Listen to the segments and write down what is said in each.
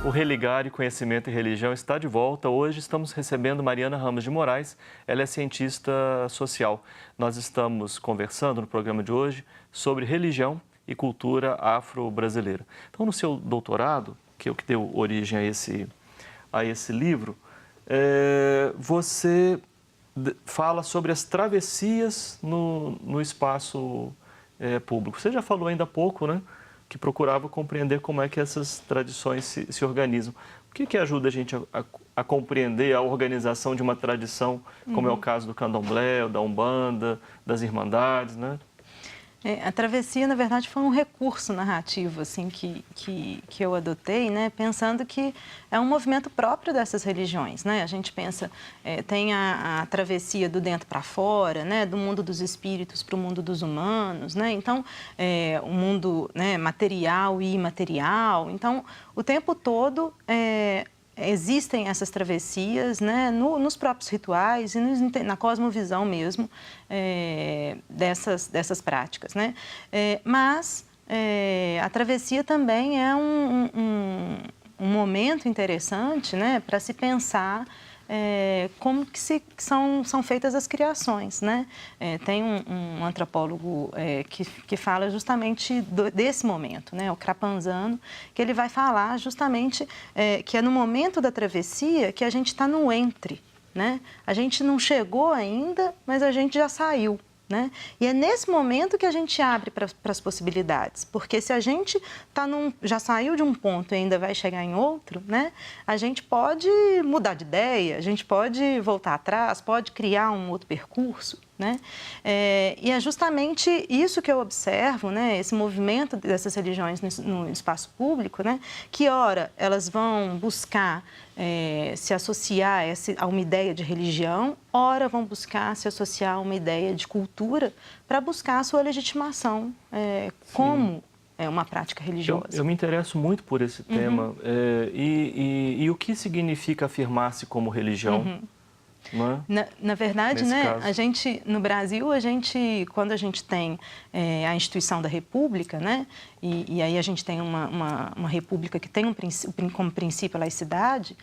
O Religar e Conhecimento e Religião está de volta. Hoje estamos recebendo Mariana Ramos de Moraes, ela é cientista social. Nós estamos conversando no programa de hoje sobre religião e cultura afro-brasileira. Então, no seu doutorado, que é o que deu origem a esse livro, você fala sobre as travessias no espaço público. Você já falou ainda há pouco, né? Que procurava compreender como é que essas tradições se organizam. O que ajuda a gente a compreender a organização de uma tradição, como é o caso do candomblé, da umbanda, das irmandades, né? A travessia, na verdade, foi um recurso narrativo assim, que eu adotei, né, pensando que é um movimento próprio dessas religiões. Né? A gente pensa, tem a travessia do dentro para fora, né, do mundo dos espíritos para o mundo dos humanos. Né? Então, o mundo, né, material e imaterial. Então, o tempo todo existem essas travessias, né, nos próprios rituais e na cosmovisão mesmo dessas práticas. Né? Mas a travessia também é um momento interessante, né, para se pensar como que são feitas as criações. Né? Tem um antropólogo que fala justamente desse momento, né? O Crapanzano, que ele vai falar justamente que é no momento da travessia que a gente está no entre. Né? A gente não chegou ainda, mas a gente já saiu. Né? E é nesse momento que a gente abre para as possibilidades, porque se a gente já saiu de um ponto e ainda vai chegar em outro, né? A gente pode mudar de ideia, a gente pode voltar atrás, pode criar um outro percurso. Né? E é justamente isso que eu observo, né? Esse movimento dessas religiões no espaço público, né? Que, ora, elas vão buscar se associar a uma ideia de religião, ora vão buscar se associar a uma ideia de cultura para buscar a sua legitimação como uma prática religiosa. Eu me interesso muito por esse tema. E o que significa afirmar-se como religião? Na verdade, né, no Brasil, quando a gente tem a instituição da República, né, e aí a gente tem uma república que tem como princípio a laicidade,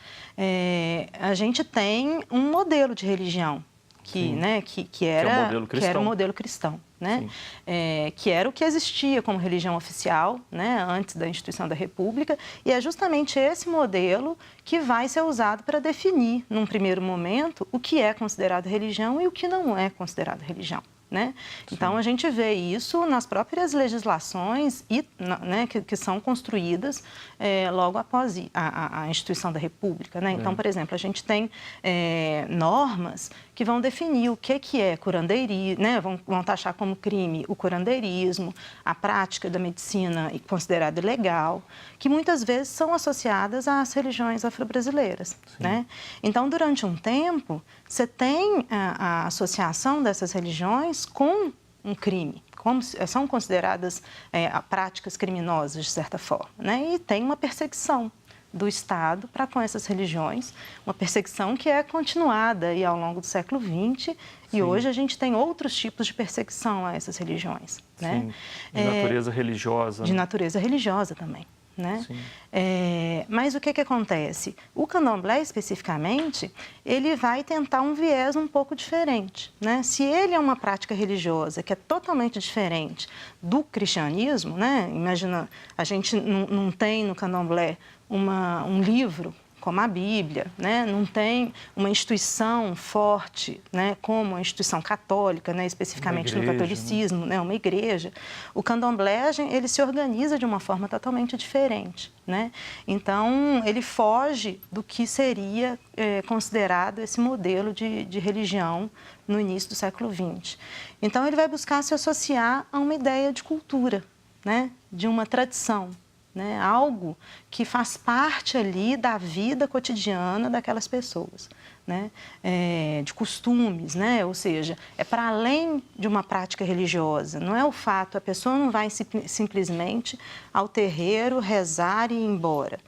a gente tem um modelo de religião que era o modelo cristão. Né? Que era o que existia como religião oficial, né, antes da instituição da República, e é justamente esse modelo que vai ser usado para definir, num primeiro momento, o que é considerado religião e o que não é considerado religião. Né? Então, a gente vê isso nas próprias legislações né, que são construídas logo após a instituição da República. Né? Então, por exemplo, a gente tem normas que vão definir o que é curandeirismo, né? Vão taxar como crime o curandeirismo, a prática da medicina considerada ilegal, que muitas vezes são associadas às religiões afro-brasileiras. Né? Então, durante um tempo, você tem a associação dessas religiões com um crime, são consideradas práticas criminosas, de certa forma, né? E tem uma perseguição do Estado para com essas religiões, uma perseguição que é continuada aí ao longo do século XX, e hoje a gente tem outros tipos de perseguição a essas religiões. Né? De natureza religiosa. De natureza religiosa também. Né? Mas o que acontece? O candomblé, especificamente, ele vai tentar um viés um pouco diferente. Né? Se ele é uma prática religiosa que é totalmente diferente do cristianismo, né? Imagina, a gente não tem no candomblé um livro como a Bíblia, né? Não tem uma instituição forte, né? Como a instituição católica, né? Especificamente no catolicismo, né? Uma igreja. O candomblé, ele se organiza de uma forma totalmente diferente. Né? Então, ele foge do que seria considerado esse modelo de religião no início do século XX. Então, ele vai buscar se associar a uma ideia de cultura, né? De uma tradição. Né? Algo que faz parte ali da vida cotidiana daquelas pessoas, né? De costumes, né? Ou seja, é para além de uma prática religiosa, não é o fato, a pessoa não vai simplesmente ao terreiro rezar e ir embora.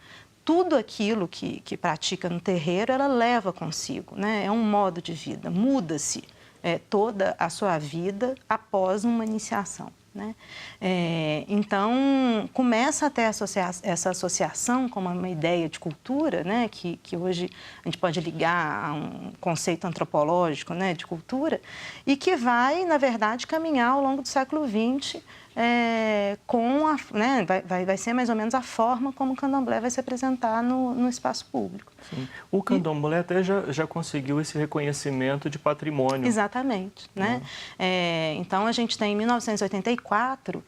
Tudo aquilo que pratica no terreiro, ela leva consigo, né? É um modo de vida, muda-se toda a sua vida após uma iniciação. né? Então, começa a ter essa associação como uma ideia de cultura, né? Que hoje a gente pode ligar a um conceito antropológico, né? De cultura, e que vai, na verdade, caminhar ao longo do século XX né? Vai ser mais ou menos a forma como o candomblé vai se apresentar no espaço público. Sim. O candomblé até já conseguiu esse reconhecimento de patrimônio. Exatamente, né? Então, a gente tem em 1984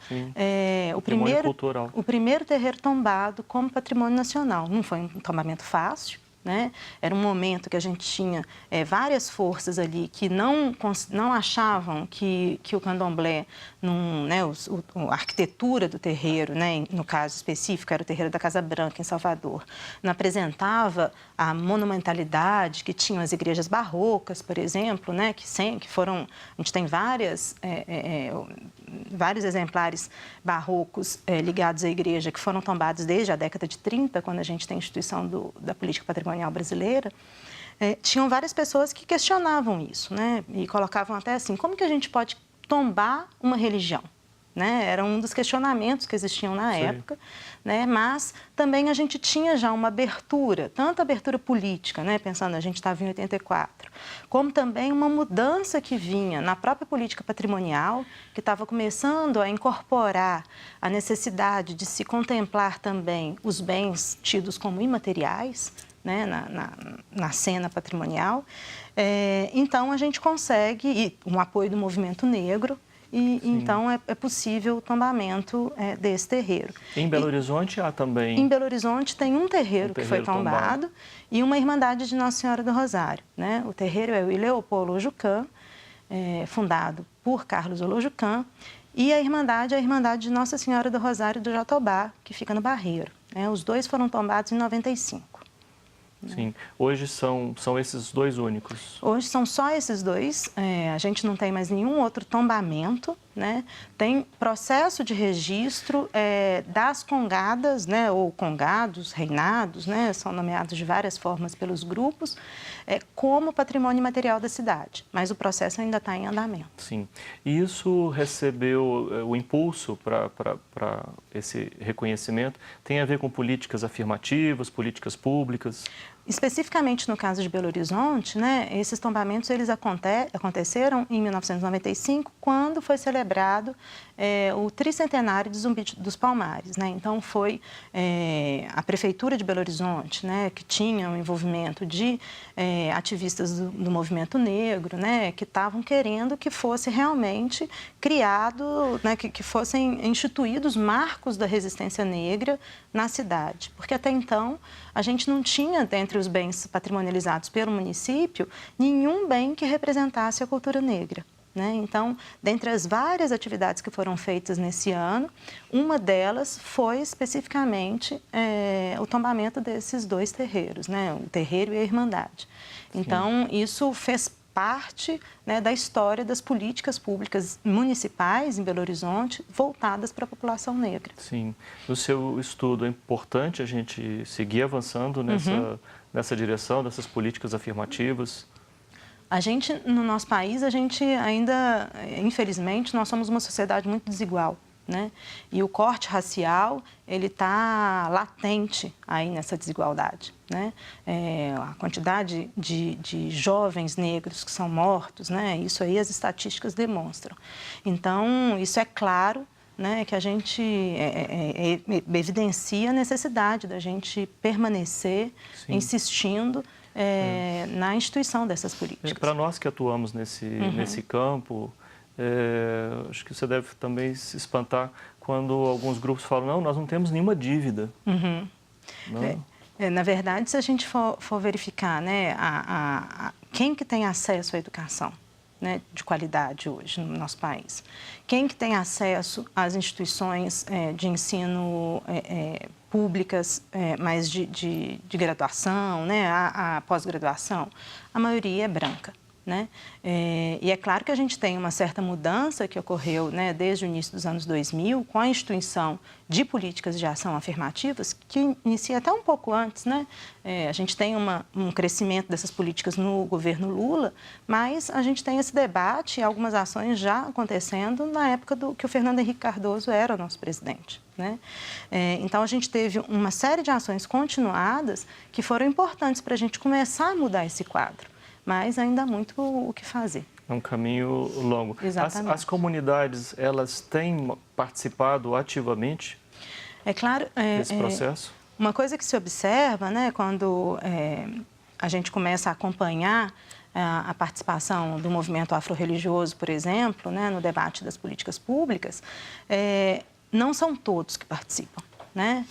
o primeiro terreiro tombado como patrimônio nacional. Não foi um tombamento fácil, né? Era um momento que a gente tinha várias forças ali que não achavam que o candomblé, né, a arquitetura do terreiro, né, no caso específico era o terreiro da Casa Branca, em Salvador, não apresentava a monumentalidade que tinham as igrejas barrocas, por exemplo, né, que foram... A gente tem vários exemplares barrocos ligados à igreja que foram tombados desde a década de 30, quando a gente tem a instituição da política patrimonial brasileira. Tinham várias pessoas que questionavam isso, né? E colocavam até assim, como que a gente pode tombar uma religião? Né? Era um dos questionamentos que existiam na época, né? Mas também a gente tinha já uma abertura, tanto abertura política, né? Pensando, a gente estava em 84, como também uma mudança que vinha na própria política patrimonial, que estava começando a incorporar a necessidade de se contemplar também os bens tidos como imateriais, né? na cena patrimonial. Então, a gente consegue, e um apoio do movimento negro, então é possível o tombamento desse terreiro. Em Belo Horizonte há também... Em Belo Horizonte tem um terreiro que foi tombado e uma Irmandade de Nossa Senhora do Rosário, né? O terreiro é o Ileopolo Olojucan, fundado por Carlos Olojucan, e a Irmandade é a Irmandade de Nossa Senhora do Rosário do Jatobá, que fica no Barreiro, né? Os dois foram tombados em 95. Sim. Hoje são esses dois únicos? Hoje são só esses dois. A gente não tem mais nenhum outro tombamento, né? Tem processo de registro das congadas, né? Ou congados, reinados, né? São nomeados de várias formas pelos grupos, como patrimônio material da cidade. Mas o processo ainda está em andamento. Sim. E isso recebeu o impulso para esse reconhecimento? Tem a ver com políticas afirmativas, políticas públicas? Especificamente no caso de Belo Horizonte, né, esses tombamentos eles aconteceram em 1995, quando foi celebrado o tricentenário de Zumbi dos Palmares, né? Então, foi a Prefeitura de Belo Horizonte, né, que tinha o envolvimento de ativistas do movimento negro, né, que estavam querendo que fosse realmente criado, né, que fossem instituídos marcos da resistência negra na cidade. Porque até então, a gente não tinha, dentre os bens patrimonializados pelo município, nenhum bem que representasse a cultura negra, né? Então, dentre as várias atividades que foram feitas nesse ano, uma delas foi especificamente o tombamento desses dois terreiros, né? O terreiro e a Irmandade. Então, isso fez parte, né, da história das políticas públicas municipais em Belo Horizonte voltadas para a população negra. Sim. No seu estudo, é importante a gente seguir avançando nessa direção, dessas políticas afirmativas? A gente, no nosso país, a gente ainda, infelizmente, nós somos uma sociedade muito desigual, né? E o corte racial, ele está latente aí nessa desigualdade, né? A quantidade de jovens negros que são mortos, né? Isso aí as estatísticas demonstram. Então, isso é claro, né, que a gente evidencia a necessidade da gente permanecer insistindo na instituição dessas políticas. Para nós que atuamos nesse campo, acho que você deve também se espantar quando alguns grupos falam, não, nós não temos nenhuma dívida. Na verdade, se a gente for verificar, né, quem que tem acesso à educação, né, de qualidade hoje no nosso país, quem que tem acesso às instituições de ensino públicas, mas de graduação, né, a pós-graduação, a maioria é branca, né? E é claro que a gente tem uma certa mudança que ocorreu, né, desde o início dos anos 2000, com a instituição de políticas de ação afirmativas, que inicia até um pouco antes, né? A gente tem um crescimento dessas políticas no governo Lula, mas a gente tem esse debate e algumas ações já acontecendo na época que o Fernando Henrique Cardoso era o nosso presidente, né? Então, a gente teve uma série de ações continuadas que foram importantes para a gente começar a mudar esse quadro. Mas ainda há muito o que fazer. É um caminho longo. Exatamente. As comunidades, elas têm participado ativamente desse processo? Uma coisa que se observa, né, quando a gente começa a acompanhar a participação do movimento afro-religioso, por exemplo, né, no debate das políticas públicas, não são todos que participam, né?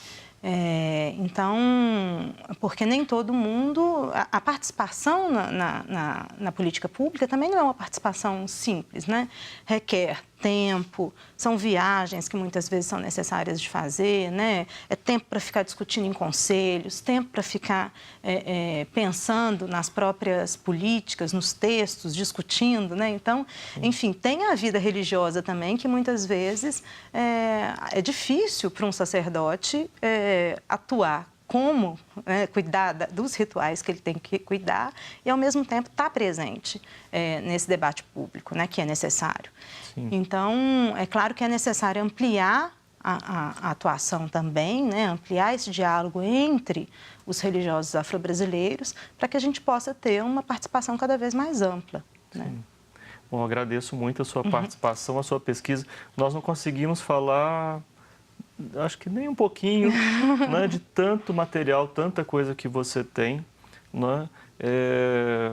Então, porque nem todo mundo... A participação na política pública também não é uma participação simples, né? Requer tempo, são viagens que muitas vezes são necessárias de fazer, né? É tempo para ficar discutindo em conselhos, tempo para ficar pensando nas próprias políticas, nos textos, discutindo, né? Então, enfim, tem a vida religiosa também, que muitas vezes é difícil para um sacerdote atuar como cuidar dos rituais que ele tem que cuidar e, ao mesmo tempo, estar presente nesse debate público, né, que é necessário. Sim. Então, é claro que é necessário ampliar a atuação também, né, ampliar esse diálogo entre os religiosos afro-brasileiros para que a gente possa ter uma participação cada vez mais ampla. Né? Bom, agradeço muito a sua participação, a sua pesquisa. Nós não conseguimos falar... acho que nem um pouquinho, né, de tanto material, tanta coisa que você tem, né?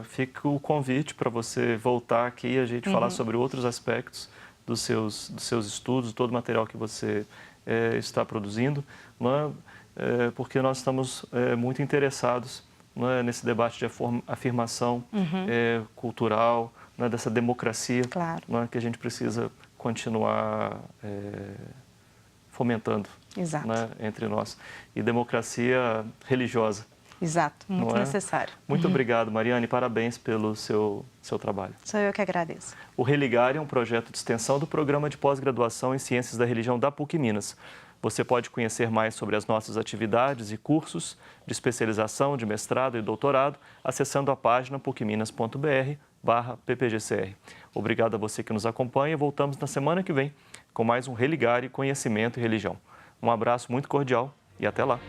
Fica o convite para você voltar aqui e a gente falar sobre outros aspectos dos seus estudos, todo o material que você está produzindo, né? Porque nós estamos muito interessados, né, nesse debate de afirmação cultural, né, dessa democracia, claro, né, que a gente precisa continuar fomentando, né, entre nós. E democracia religiosa. Exato, muito necessário. Muito obrigado, Mariane, parabéns pelo seu trabalho. Sou eu que agradeço. O Religare é um projeto de extensão do Programa de Pós-Graduação em Ciências da Religião da PUC Minas. Você pode conhecer mais sobre as nossas atividades e cursos de especialização, de mestrado e doutorado acessando a página pucminas.br/ppgcr. Obrigado a você que nos acompanha. Voltamos na semana que vem com mais um Religare, Conhecimento e Religião. Um abraço muito cordial e até lá.